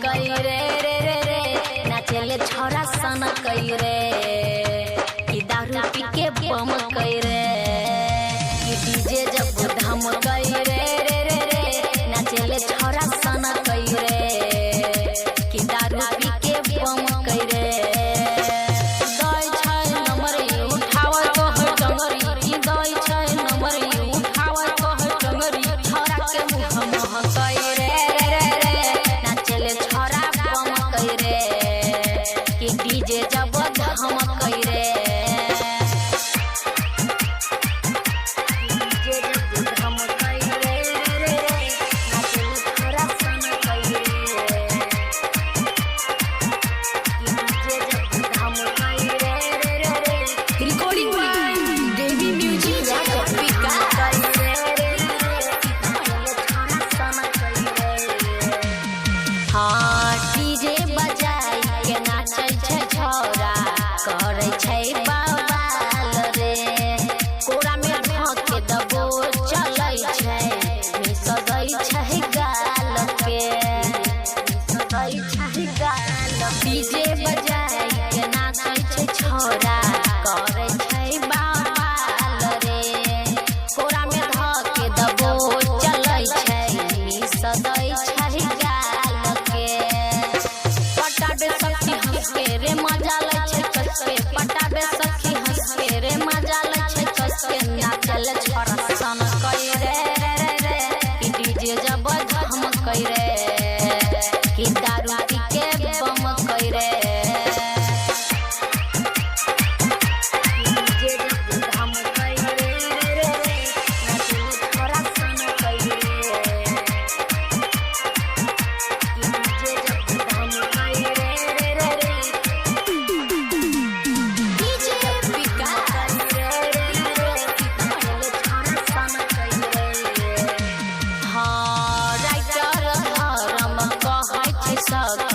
कई रे रे रे रे नाचेले छोरा सन कई रे कि दारू पी के बम कई रे कि डीजे जब धम कई रे रे रे रे नाचेले छोरा सन कई रे कि दारू पी के बम कई रे दई छै नंबर उठाव तो है डंगरी ई दई छै नंबर उठाव तो है डंगरी छोरा के मुंह मह कई रे डीजे जब धम कई रे डीजे जब धम कई रे रे रे नाचेले छोरा सन कई रे डीजे जब धम कई रे रे रे रिकॉर्डिंग बाय देवी म्यूजिक पिका कई रे रे नाचेले छोरा सन कई रे हां डीजे बजाई के नाचै छै छोरा करे छै बवाल रे कोरा में धके दबो चलै छै मिसदै छै गाल के मिसदै छै गाल डीजे बजाई के नाचै छै छोरा करे छै बवाल रे कोरा में धके दबो चलै छै मिसदै छै गाल के पटाबे सखी हंस के रे मजा ले छै कस के पटाबे सखी हंस के रे मजा ले छै कस के नाचल छोरा सन कई रे रे रे रे कि डीजे जब धम कई रे कि दारू पी के बम कई रे डीजे जब धम कई रे रे रे नाचल छोरा सन कई रे डीजे जब धम कई रे रे रे डीजे पिका कई रे रे नाचले छोरा सन कई रे हां राइटर धर्म कहै छै सब